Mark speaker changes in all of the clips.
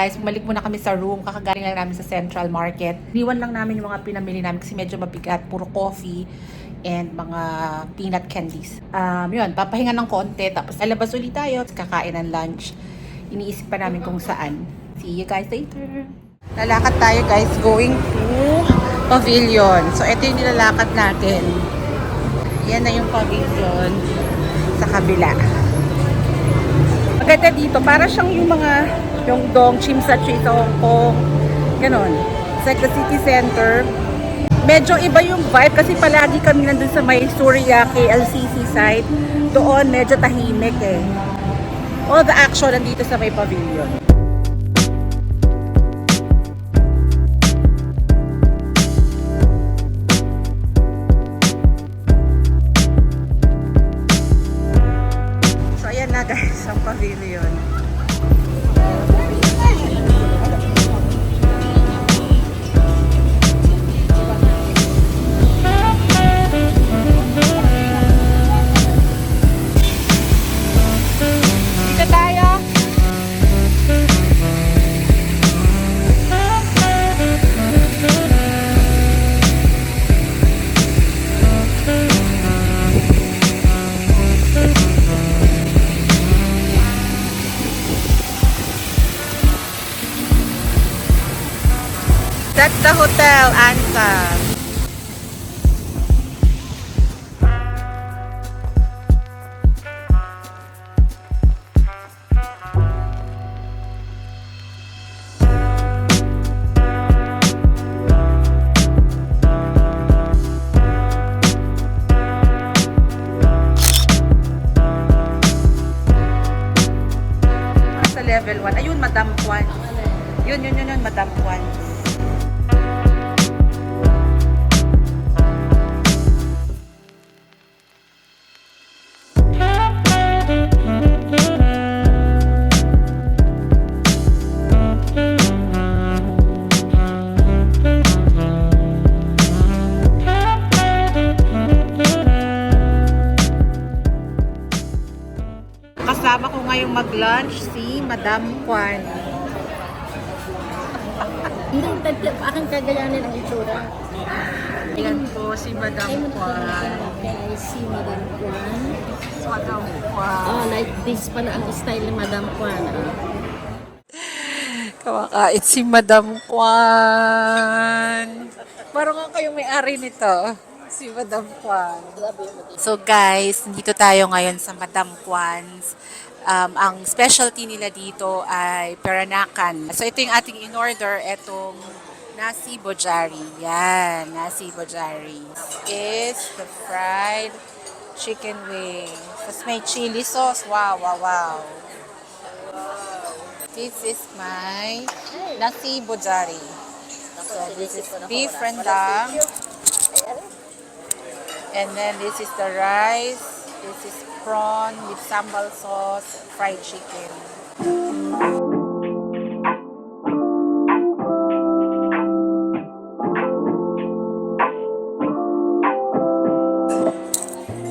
Speaker 1: guys, bumalik muna kami sa room. Kakagaling lang namin sa Central Market. Iniwan lang namin yung mga pinamili namin kasi medyo mabigat. Puro coffee and mga peanut candies. Yun, papahinga ng konti. Tapos alabas ulit tayo. Kakain ng lunch. Iniisip pa namin kung saan. See you guys later. Lalakad tayo guys, going to pavilion. So, ito yung nilalakad natin. Yan na yung pavilion sa kabila. Maganda dito, para siyang yung Dongchim sa Hong Kong. Ganon. It's like the city center. Medyo iba yung vibe kasi palagi kami nandun sa may Surya, KLCC side. Doon medyo tahimik eh. All the action nandito sa may pavilion. So ayan na guys, ang pavilion. That's the hotel, Ansa. Sa level 1. Ayun, Madam Kwan. Yun, Madam Kwan. Kasama ko ngayong mag-lunch si Madam Kwan.
Speaker 2: Hindi, aking kagayanin ang itsura.
Speaker 1: Yan po si Madam Kwan.
Speaker 2: Okay, si Madam Kwan.
Speaker 1: Madam Kwan.
Speaker 2: Oh, like this pala ang style ni Madam Kwan.
Speaker 1: Kamakait si Madam Kwan. Parang nga kayong may-ari nito. Si Madam Kwan. So guys, dito tayo ngayon sa Madam Kwan's. Ang specialty nila dito ay peranakan. So ito yung ating in-order, itong nasi bojari. Yan, nasi bojari. Is the fried chicken wing. Tapos may chili sauce. Wow, wow, wow. This is my nasi bojari. So this is beef rendang. And then this is the rice. This is prawn with sambal sauce, fried chicken.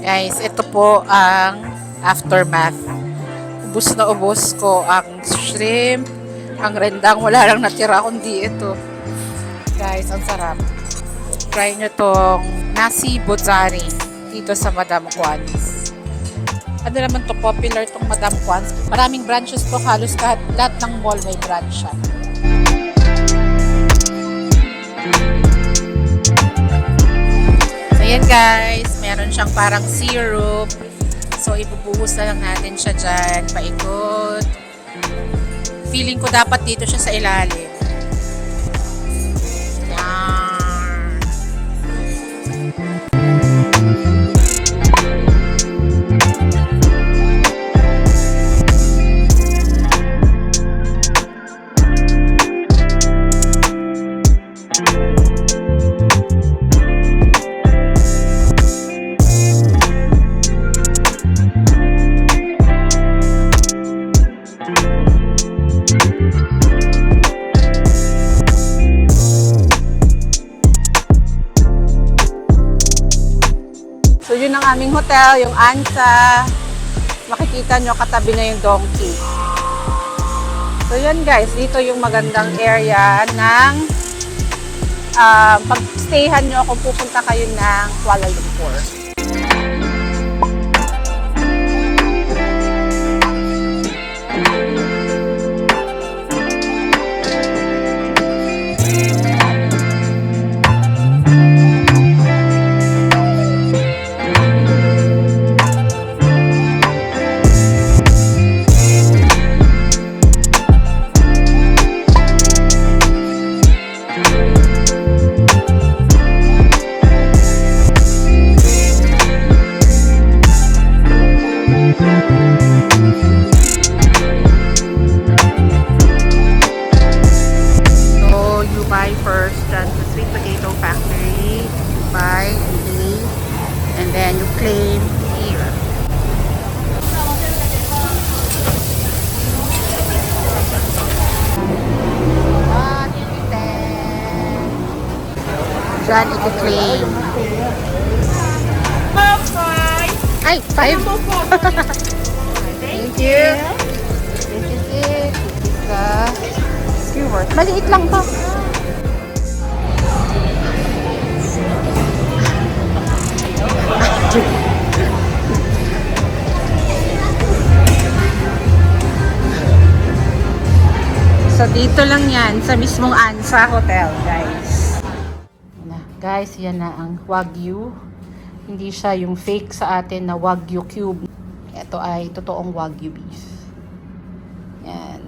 Speaker 1: Guys, ito po ang aftermath. Ubus na ubus ko ang shrimp, ang rendang. Wala lang natira kundi ito. Guys, ang sarap. Try nyo tong nasi bojari dito sa Madam Kwan's. Ano naman to, popular tong Madam Kwan's. Maraming branches to, halos lahat ng mall may branch siya. So yan guys, meron siyang parang syrup. So ibubuhos na lang natin siya dyan, paikot. Feeling ko dapat dito siya sa ilalim. So yun ang aming hotel, yung Ansa. Makikita nyo katabi na yung Donkey. So yun guys, dito yung magandang area ng pag-stayhan nyo kung pupunta kayo ng Kuala Lumpur. And then you claim here. Diyan i-claim. Ay, 5. Thank you. This is it. The skewers. Maliit lang to. So dito lang yan sa mismong Ansa Hotel, guys. Guys, yan na ang Wagyu. Hindi siya yung fake sa atin na Wagyu cube. Ito ay totoong Wagyu beef. Yan.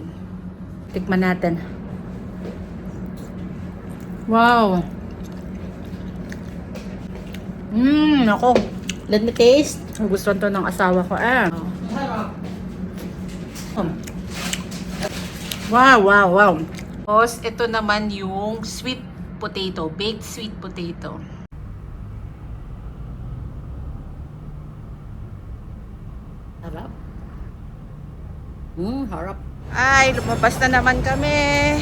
Speaker 1: Tikman natin. Wow. Ako.
Speaker 2: Let me taste.
Speaker 1: Gusto to ng asawa ko. Wow, wow, wow. Tapos, ito naman yung sweet potato. Baked sweet potato.
Speaker 2: Harap. Harap.
Speaker 1: Ay, lumabas na naman kami.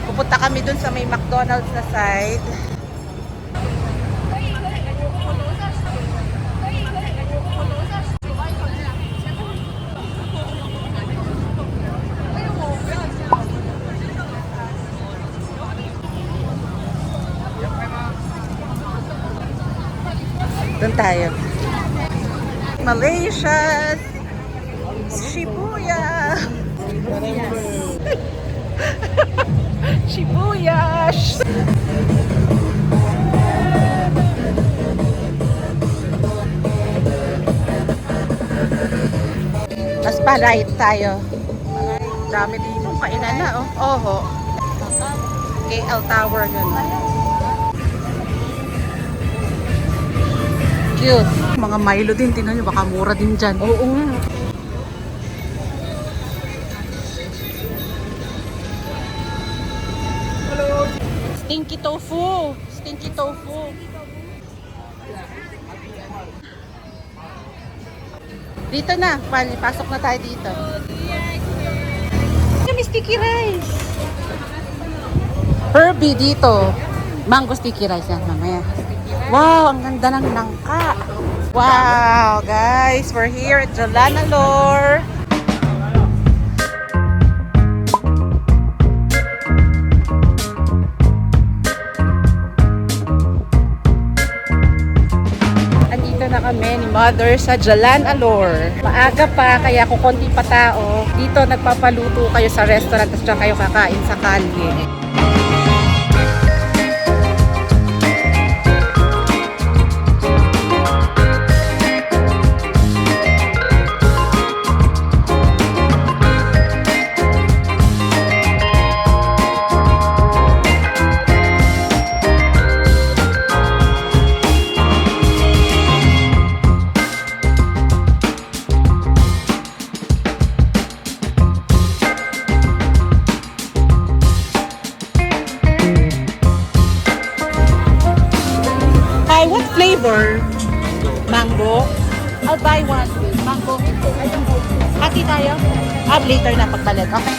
Speaker 1: Pupunta kami dun sa may McDonald's na side. Doon tayo. Malaysia, Shibuya. Shibuya. Mas pa-right tayo. Dami dito kainan na, oh. Oho. KL Tower yun. Cute. Mga Milo din, tingnan nyo, baka mura din dyan.
Speaker 2: Oo nga.
Speaker 1: Stinky tofu. Stinky tofu. Dito na, pasok na tayo dito. May sticky rice. Herbie dito. Mango sticky rice yan, mamaya. Wow, ang ganda ng nangka. Wow, guys, we're here at Jalan Alor. Andito na kami ni Mother sa Jalan Alor. Maaga pa, kaya kukunti pa tao. Dito nagpapaluto kayo sa restaurant at kayo kakain sa kalye. What flavor? Mango. I'll buy one. Mango. Hati tayo. Later na pagbalik. Okay.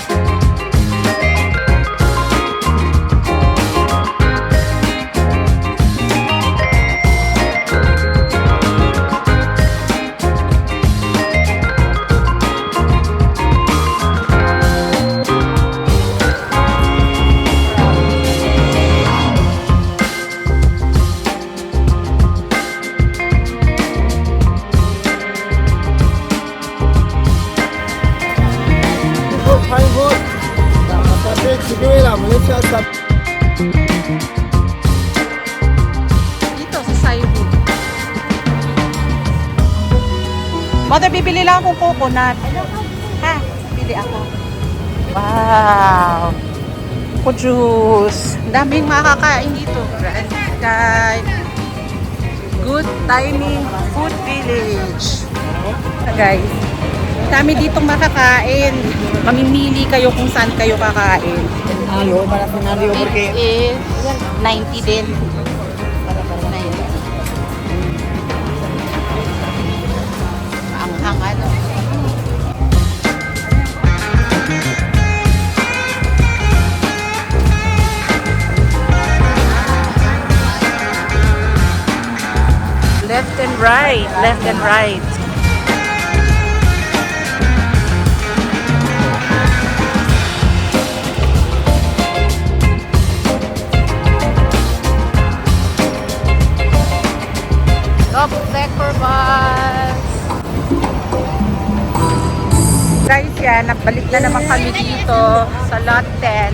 Speaker 1: Mother, bibili lang akong coconut. Ha? Bili ako. Wow! Coco juice. Daming makakain dito. Guys. Good Timing Food Village. Guys, dami ditong makakain. Mamimili kayo kung saan kayo kakain.
Speaker 2: Senaryo, para senaryo, porque...
Speaker 1: It is 90 din. Ang ano. Left and right, left and right. Double-decker bus. Guys, yan, nagbalik na naman kami dito sa lot 10.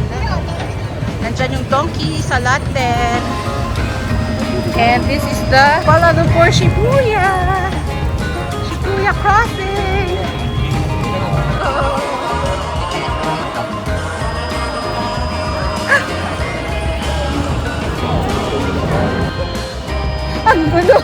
Speaker 1: Nandyan yung donkey sa lot 10. And this is the Kuala Lumpur Shibuya. Shibuya crossing. Ang gulo.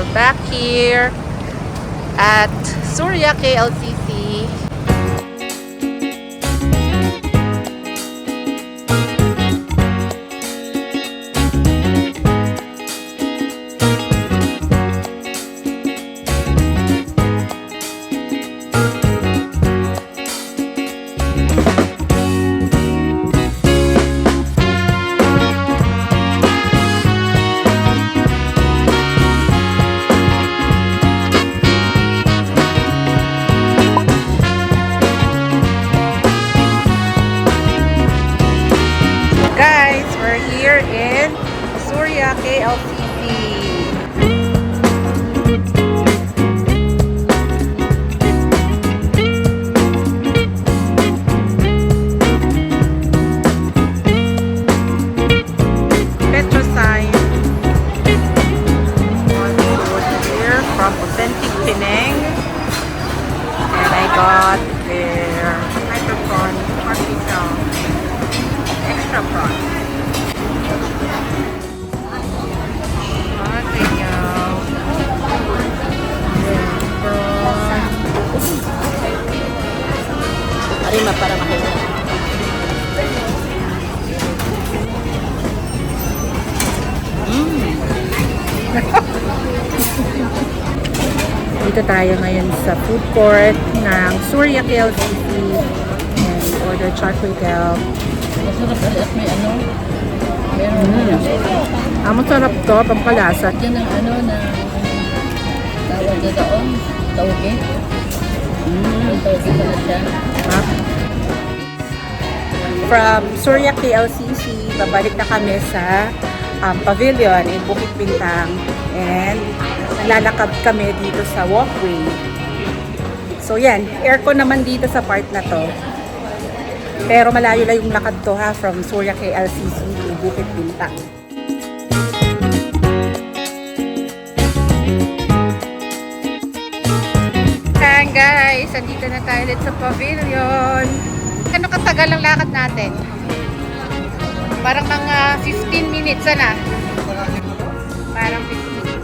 Speaker 1: Back here at Surya KLCC. Guys, we're here in Surya KLCC. Petro sign. Here from Authentic Penang. And I got their microphone artificial. Extra prawn. Okay, y'all. Prawn.
Speaker 2: Arima para makita.
Speaker 1: Dito tayo ngayon sa food court ng Surya KLCC and we order char kway teow.
Speaker 2: Masarap kasi at may ano. Meron
Speaker 1: Masarap to, pampalasa.
Speaker 2: yan ang ano na tawag na doon. Tawagin. May tawagin pala siya.
Speaker 1: From Surya KLCC, babalik na kami sa pavilion in Bukit Bintang and lalakad kami dito sa walkway. So yan, aircon naman dito sa part na to. Pero malayo lang yung lakad to ha, from Surya KLCC to Bukit Bintang. Ayan guys, andito na tayo ulit sa pavilion. Ano katagal ang lakad natin? Parang mga 15 minutes na. Parang 15 minutes.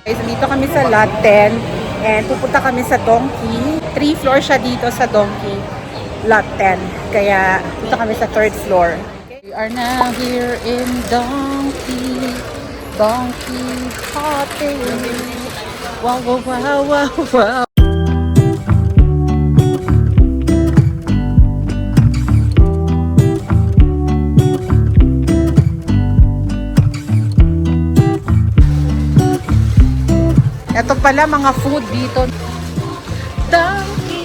Speaker 1: Guys, dito kami sa lot 10 and pupunta kami sa Donkey. 3 floors siya dito sa Donkey, lot 10. Kaya dito kami sa 3rd floor. We are now here in Donkey Cottage. Wow, wow, wow, wow, wow. Ito pala mga food dito. Donkey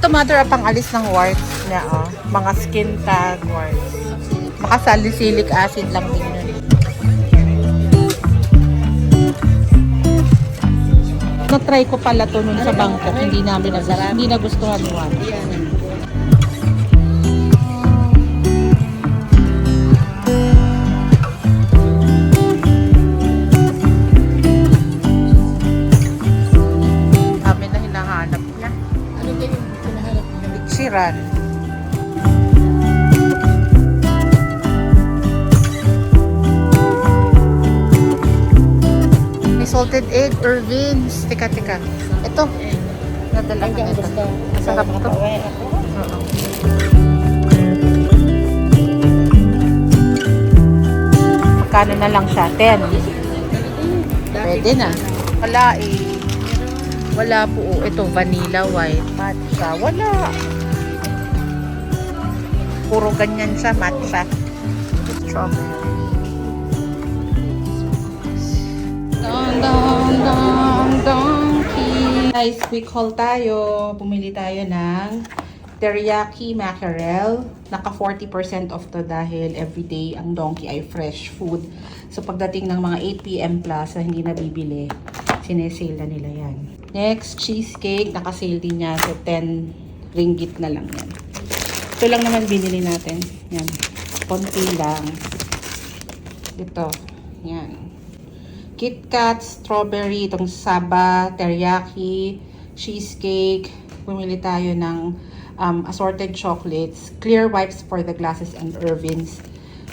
Speaker 1: Ito mother pang alis ng warts niya, oh. Mga skin tag warts. Makasalicylic acid lang din yun. Na-try ko pala to nun sa Bangkok. Hindi nagustuhan ni Juan. Amin na hinahanap niya.
Speaker 2: Ano din yung pinahanap mo?
Speaker 1: Lichiran. May salted egg, Irvin's. Tika. Ito. Nadala ko nito. Masarap to. Oo. Magkano na lang siya? 10. Pwede na. Wala eh. Wala po. Ito, vanilla, white, matcha. Wala. Puro ganyan siya, matcha. Strawberry. Guys, quick haul tayo. Pumili tayo ng teriyaki mackerel. Naka 40% off to dahil everyday ang Donkey ay fresh food. So pagdating ng mga 8 PM plus na hindi nabibili, sinesale na nila yan. Next, cheesecake. Naka-sale din niya. So 10 ringgit na lang yan. Ito lang naman binili natin. Yan. Konti lang. Ito. Yan. KitKat, strawberry, itong saba, teriyaki, cheesecake. Pumili tayo ng assorted chocolates, clear wipes for the glasses and Irvin's,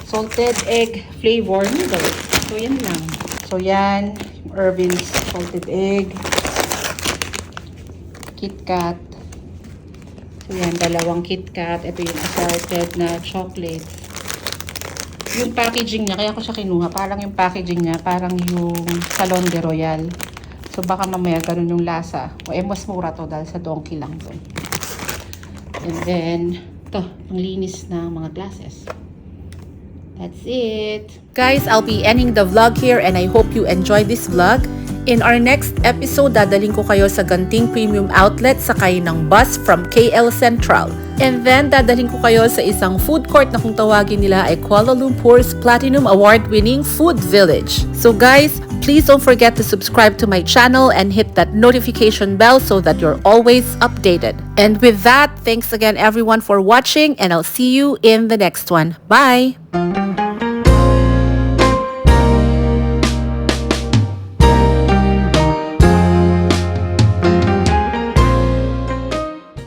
Speaker 1: salted egg flavor noodles. So, yan lang. So, yan. Irvin's salted egg, KitKat. So, yan. Dalawang KitKat. Ito yung assorted na chocolates. Yung packaging niya, kaya ko siya kinuha, parang yung packaging niya, parang yung Salon de Royal. So, baka mamaya ganun yung lasa. O, mas mura to dahil sa Donkey lang to. And then, ito, ang linis ng mga glasses. That's it.
Speaker 3: Guys, I'll be ending the vlog here and I hope you enjoyed this vlog. In our next episode, dadaling ko kayo sa Genting Premium Outlet sakay ng bus from KL Central. And then, dadaling ko kayo sa isang food court na kung tawagin nila ay Kuala Lumpur's Platinum Award-winning Food Village. So guys, please don't forget to subscribe to my channel and hit that notification bell so that you're always updated. And with that, thanks again everyone for watching and I'll see you in the next one. Bye!